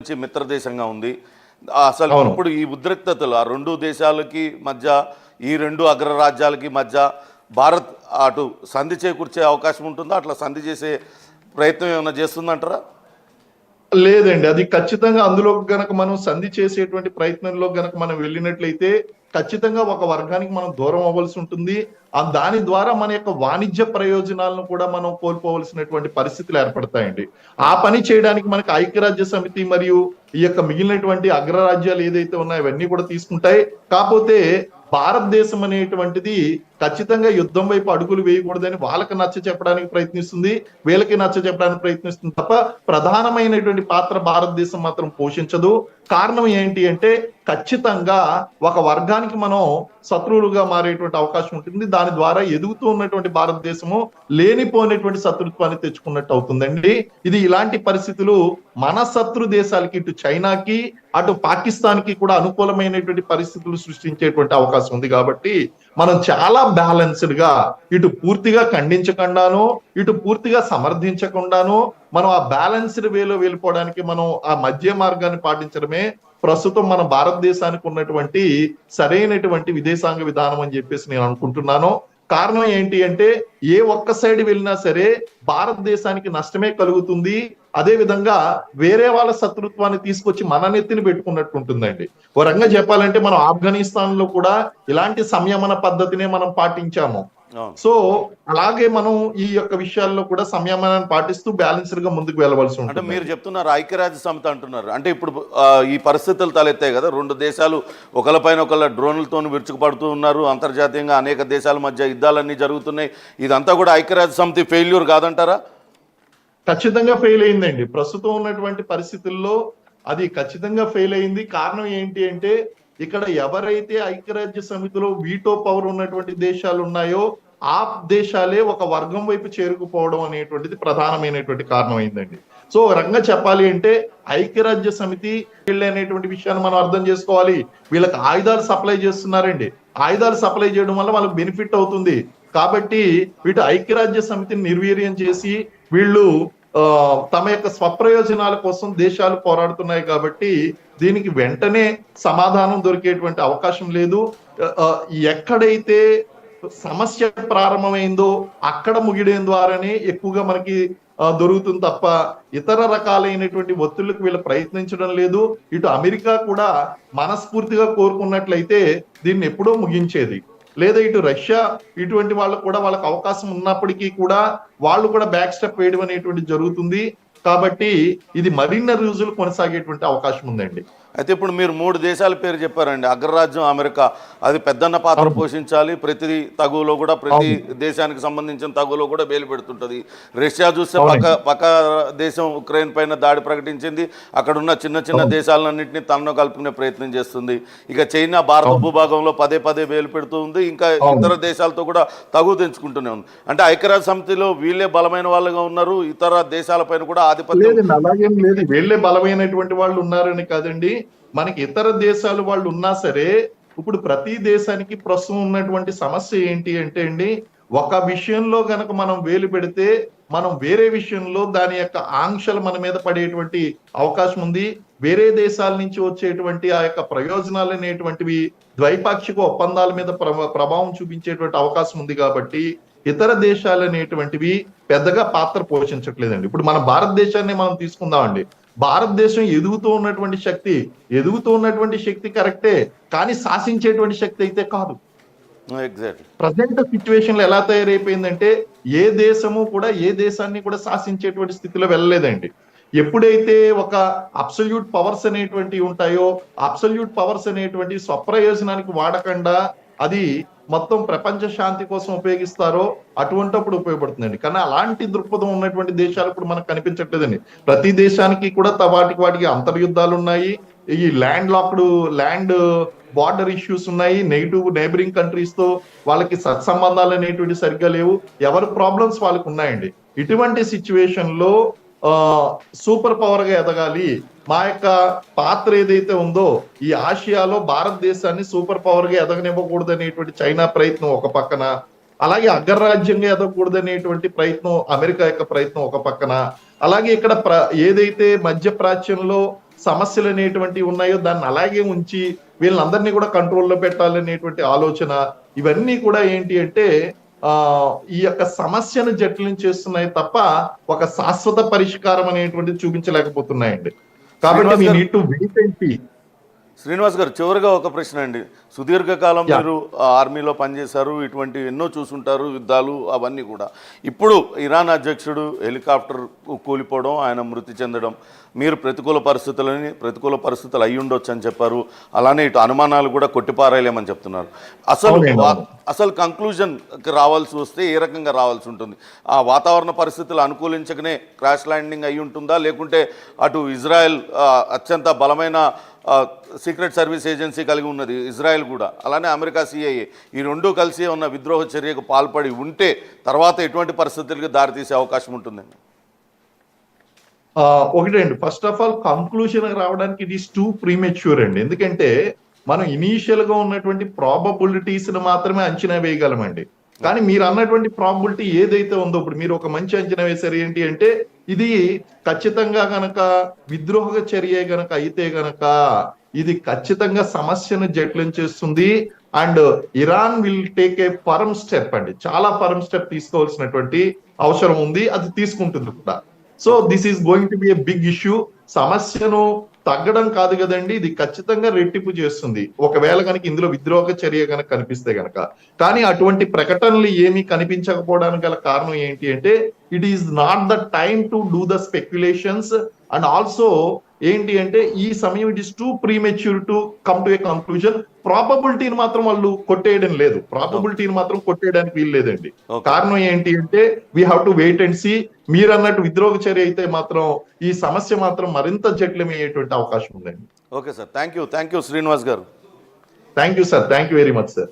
నుంచి మిత్రదేశంగా ఉంది. అసలు అవును. ఇప్పుడు ఈ ఉద్రిక్తతలు ఆ 2 దేశాలకి మధ్య, ఈ 2 అగ్రరాజ్యాలకి మధ్య భారత్ అటు సంధి చేకూర్చే అవకాశం ఉంటుందా? అట్లా సంధి చేసే ప్రయత్నం ఏమైనా చేస్తుందంటారా? లేదండి. అది ఖచ్చితంగా అందులో గనక మనం సంధి చేసేటువంటి ప్రయత్నంలో గనక మనం వెళ్ళినట్లయితే ఖచ్చితంగా ఒక వర్గానికి మనం దూరం అవ్వాల్సి ఉంటుంది. దాని ద్వారా మన యొక్క వాణిజ్య ప్రయోజనాలను కూడా మనం కోల్పోవలసినటువంటి పరిస్థితులు ఏర్పడతాయండి. ఆ పని చేయడానికి మనకి ఐక్యరాజ్య సమితి మరియు ఈ యొక్క మిగిలినటువంటి అగ్రరాజ్యాలు ఏదైతే ఉన్నాయో అవన్నీ కూడా తీసుకుంటాయి. కాకపోతే భారతదేశం అనేటువంటిది ఖచ్చితంగా యుద్ధం వైపు అడుగులు వేయకూడదని వాళ్ళకి నచ్చ చెప్పడానికి ప్రయత్నిస్తుంది, వీళ్ళకి నచ్చ చెప్పడానికి ప్రయత్నిస్తుంది తప్ప ప్రధానమైనటువంటి పాత్ర భారతదేశం మాత్రం పోషించదు. కారణం ఏంటి అంటే ఖచ్చితంగా ఒక వర్గానికి మనం శత్రువులుగా మారేటువంటి అవకాశం ఉంటుంది. దాని ద్వారా ఎదుగుతూ ఉన్నటువంటి భారతదేశము లేనిపోయినటువంటి శత్రుత్వాన్ని తెచ్చుకున్నట్టు అవుతుందండి. ఇది ఇలాంటి పరిస్థితులు మన శత్రు దేశాలకి, ఇటు చైనాకి అటు పాకిస్తాన్ కి కూడా అనుకూలమైనటువంటి పరిస్థితులు సృష్టించేటువంటి అవకాశం ఉంది. కాబట్టి మనం చాలా బ్యాలెన్స్డ్ గా ఇటు పూర్తిగా ఖండించకుండాను, ఇటు పూర్తిగా సమర్థించకుండాను మనం ఆ బ్యాలెన్స్డ్ వేలో వెళ్ళిపోవడానికి మనం ఆ మధ్య మార్గాన్ని పాటించడమే ప్రస్తుతం మన భారతదేశానికి ఉన్నటువంటి సరైనటువంటి విదేశాంగ విధానం అని చెప్పేసి నేను అనుకుంటున్నాను. కారణం ఏంటి అంటే ఏ ఒక్క సైడ్ వెళ్ళినా సరే భారతదేశానికి నష్టమే కలుగుతుంది. అదే విధంగా వేరే వాళ్ళ శత్రుత్వాన్ని తీసుకొచ్చి మన నెత్తిని పెట్టుకున్నట్టు ఉంటుందండి. ఓ రంగా చెప్పాలంటే మనం ఆఫ్ఘనిస్తాన్ లో కూడా ఇలాంటి సంయమన పద్ధతినే మనం పాటించాము. సో అలాగే మనం ఈ యొక్క విషయాల్లో కూడా సంయమనాన్ని పాటిస్తూ బ్యాలెన్స్డ్ గా ముందుకు వెళ్ళవలసి ఉంటుంది. అంటే మీరు చెప్తున్నారు ఐక్యరాజ్య సమితి అంటున్నారు, అంటే ఇప్పుడు ఈ పరిస్థితులు తలెత్తాయి కదా, 2 దేశాలు ఒకళ్ళపైన ఒకళ్ళ డ్రోన్లతో విరుచుకుపడుతూ ఉన్నారు, అంతర్జాతీయంగా అనేక దేశాల మధ్య యుద్ధాలన్నీ జరుగుతున్నాయి. ఇదంతా కూడా ఐక్యరాజ్య సమితి ఫెయిల్యూర్ కాదంటారా? ఖచ్చితంగా ఫెయిల్ అయిందండి. ప్రస్తుతం ఉన్నటువంటి పరిస్థితుల్లో అది ఖచ్చితంగా ఫెయిల్ అయింది. కారణం ఏంటి అంటే ఇక్కడ ఎవరైతే ఐక్యరాజ్య సమితిలో వీటో పవర్ ఉన్నటువంటి దేశాలు ఉన్నాయో ఆ దేశాలే ఒక వర్గం వైపు చేరుకుపోవడం అనేటువంటిది ప్రధానమైనటువంటి కారణం అయిందండి. సో రంగా చెప్పాలి అంటే ఐక్యరాజ్య సమితి అనేటువంటి విషయాన్ని మనం అర్థం చేసుకోవాలి. వీళ్ళకి ఆయుధాలు సప్లై చేస్తున్నారండి. ఆయుధాలు సప్లై చేయడం వల్ల వాళ్ళకి బెనిఫిట్ అవుతుంది. కాబట్టి వీటి ఐక్యరాజ్య సమితిని నిర్వీర్యం చేసి వీళ్ళు తమ యొక్క స్వప్రయోజనాల కోసం దేశాలు పోరాడుతున్నాయి. కాబట్టి దీనికి వెంటనే సమాధానం దొరికేటువంటి అవకాశం లేదు. ఎక్కడైతే సమస్య ప్రారంభమైందో అక్కడ ముగియడం ద్వారానే ఎక్కువగా మనకి దొరుకుతుంది తప్ప ఇతర రకాలైనటువంటి ఒత్తిళ్లకు వీళ్ళు ప్రయత్నించడం లేదు. ఇటు అమెరికా కూడా మనస్ఫూర్తిగా కోరుకున్నట్లయితే దీన్ని ఎప్పుడో ముగించేది. లేదా ఇటు రష్యా ఇటువంటి వాళ్ళకు కూడా వాళ్ళకి అవకాశం ఉన్నప్పటికీ కూడా వాళ్ళు కూడా బ్యాక్ స్టెప్ వేయడం అనేటువంటి జరుగుతుంది. కాబట్టి ఇది మరిన్ని రోజులు కొనసాగేటువంటి అవకాశం ఉందండి. అయితే ఇప్పుడు మీరు 3 దేశాల పేరు చెప్పారండి. అగ్రరాజ్యం అమెరికా, అది పెద్దన్న పాత్ర పోషించాలి. ప్రతి తగువలో కూడా, ప్రతి దేశానికి సంబంధించిన తగువలో కూడా వేలు పెడుతుంటుంది. రష్యా చూస్తే పక్క దేశం ఉక్రెయిన్ పైన దాడి ప్రకటించింది. అక్కడ ఉన్న చిన్న చిన్న దేశాలన్నింటినీ తనలో కలుపుకునే ప్రయత్నం చేస్తుంది. ఇక చైనా భారత భూభాగంలో పదే వేలు పెడుతూ ఉంది. ఇంకా ఇతర దేశాలతో కూడా తగువ తెంచుకుంటూనే ఉంది. అంటే ఐక్యరాజ్య సమితిలో వీళ్ళే బలమైన వాళ్ళుగా ఉన్నారు, ఇతర దేశాలపైన కూడా ఆధిపత్యం. అలాగేం లేదు, వీళ్ళే బలమైనటువంటి వాళ్ళు ఉన్నారని కాదండి. మనకి ఇతర దేశాలు వాళ్ళు ఉన్నా సరే ఇప్పుడు ప్రతి దేశానికి ప్రస్తుతం ఉన్నటువంటి సమస్య ఏంటి అంటే అండి, ఒక విషయంలో గనక మనం వేలు పెడితే మనం వేరే విషయంలో దాని యొక్క ఆంక్షలు మన మీద పడేటువంటి అవకాశం ఉంది. వేరే దేశాల నుంచి వచ్చేటువంటి ఆ యొక్క ప్రయోజనాలు అనేటువంటివి ద్వైపాక్షిక ఒప్పందాల మీద ప్రభావం చూపించేటువంటి అవకాశం ఉంది. కాబట్టి ఇతర దేశాలు అనేటువంటివి పెద్దగా పాత్ర పోషించట్లేదండి. ఇప్పుడు మన భారతదేశాన్ని మనం తీసుకుందామండి. భారతదేశం ఎదుగుతూ ఉన్నటువంటి శక్తి కరెక్టే, కానీ శాసించేటువంటి శక్తి అయితే కాదు. ప్రజెంట్ సిచ్యువేషన్ లో ఎలా తయారైపోయిందంటే ఏ దేశము కూడా ఏ దేశాన్ని కూడా శాసించేటువంటి స్థితిలో వెళ్ళలేదండి. ఎప్పుడైతే ఒక అబ్సల్యూట్ పవర్స్ అనేటువంటి ఉంటాయో, అబ్సల్యూట్ పవర్స్ అనేటువంటి స్వప్రయోజనానికి వాడకుండా అది మొత్తం ప్రపంచ శాంతి కోసం ఉపయోగిస్తారో అటువంటిప్పుడు ఉపయోగపడుతుందండి. కానీ అలాంటి దృక్పథం ఉన్నటువంటి దేశాలు ఇప్పుడు మనకు కనిపించట్లేదండి. ప్రతి దేశానికి కూడా వాటికి అంతర్యుద్ధాలు ఉన్నాయి. ఈ ల్యాండ్ బార్డర్ ఇష్యూస్ ఉన్నాయి. నైబరింగ్ కంట్రీస్ తో వాళ్ళకి సత్సంబంధాలు అనేటువంటి సరిగ్గా లేవు. ఎవరి ప్రాబ్లమ్స్ వాళ్ళకి ఉన్నాయండి. ఇటువంటి సిచ్యువేషన్ లో సూపర్ పవర్ గా ఎదగాలి, మా యొక్క పాత్ర ఏదైతే ఉందో ఈ ఆసియాలో భారతదేశాన్ని సూపర్ పవర్ గా ఎదగనివ్వకూడదు అనేటువంటి చైనా ప్రయత్నం ఒక పక్కన, అలాగే అగ్రరాజ్యంగా ఎదగకూడదు అనేటువంటి ప్రయత్నం అమెరికా యొక్క ప్రయత్నం ఒక పక్కన, అలాగే ఇక్కడ ఏదైతే మధ్య ప్రాచ్యంలో సమస్యలు అనేటువంటి ఉన్నాయో దాన్ని అలాగే ఉంచి వీళ్ళందరినీ కూడా కంట్రోల్లో పెట్టాలనేటువంటి ఆలోచన, ఇవన్నీ కూడా ఏంటి అంటే ఆ ఈ యొక్క సమస్యను జటిలం చేస్తున్నాయి తప్ప ఒక శాశ్వత పరిష్కారం అనేటువంటిది చూపించలేకపోతున్నాయండి. కాబట్టి శ్రీనివాస్ మీ గారు, need to wait and see. Srinivas గారు, చివరిగా ఒక ప్రశ్న అండి. సుదీర్ఘకాలం మీరు ఆర్మీలో పనిచేశారు, ఇటువంటి ఎన్నో చూసుంటారు, యుద్ధాలు అవన్నీ కూడా. ఇప్పుడు ఇరాన్ అధ్యక్షుడు హెలికాప్టర్ కూలిపోవడం, ఆయన మృతి చెందడం, మీరు ప్రతికూల పరిస్థితులు అయి ఉండొచ్చు అని చెప్పారు. అలానే ఇటు అనుమానాలు కూడా కొట్టిపారేయలేమని చెప్తున్నారు. అసలు కంక్లూజన్కి రావాల్సి వస్తే ఏ రకంగా రావాల్సి ఉంటుంది? ఆ వాతావరణ పరిస్థితులు అనుకూలించకనే క్రాష్ ల్యాండింగ్ అయి ఉంటుందా, లేకుంటే అటు ఇజ్రాయెల్ అత్యంత బలమైన సీక్రెట్ సర్వీస్ ఏజెన్సీ కలిగి ఉన్నది ఇజ్రాయెల్ కూడా, అలానే అమెరికా సిఐఏ, ఈ రెండూ కలిసి ఉన్న విద్రోహ చర్యకు పాల్పడి ఉంటే తర్వాత ఎటువంటి పరిస్థితులకు దారితీసే అవకాశం ఉంటుందండి? ఒకటే అండి, ఫస్ట్ ఆఫ్ ఆల్ కంక్లూషన్ రావడానికి ఇట్ ఈస్ టూ ప్రీమెచ్యూర్ అండి. ఎందుకంటే మనం ఇనీషియల్ గా ఉన్నటువంటి ప్రాబబిలిటీస్ మాత్రమే అంచనా వేయగలమండి. కానీ మీరు అన్నటువంటి ప్రాబిలిటీ ఏదైతే ఉందో, ఇప్పుడు మీరు ఒక మంచి అంచనా వేశారు ఏంటి అంటే, ఇది ఖచ్చితంగా గనక విద్రోహ చర్య గనక అయితే గనక ఇది ఖచ్చితంగా సమస్యను జటిలం చేస్తుంది. And Iran will take a firm step అండి, చాలా ఫర్మ్ స్టెప్ తీసుకోవాల్సినటువంటి అవసరం ఉంది, అది తీసుకుంటుంది కూడా. So this is going to be a big issue. సమస్యను తగ్గడం కాదు కదండి, ఇది ఖచ్చితంగా రెట్టింపు చేస్తుంది ఒకవేళ కనుక ఇందులో విద్రోహ చర్య కనుక కనిపిస్తే గనక. కానీ అటువంటి ప్రకటనలు ఏమీ కనిపించకపోవడానికి గల కారణం ఏంటి అంటే, it is not the time to do the speculations. And also ఏంటి అంటే, ఈ సమయం it is too premature to come to a conclusion. ప్రాబబిలిటీని మాత్రం వాళ్ళు కొట్టేయడం లేదు, ప్రాబబిలిటీని మాత్రం కొట్టేయడానికి వీలు లేదండి. కారణం ఏంటి అంటే, we have to wait and see. మీరు అన్నట్టు విద్రోహ చర్య అయితే మాత్రం ఈ సమస్య మాత్రం మరింత జటిలమయ్యేటువంటి అవకాశం ఉందండి. Okay sir, thank you Srinivas garu. Thank you sir, thank you very much sir.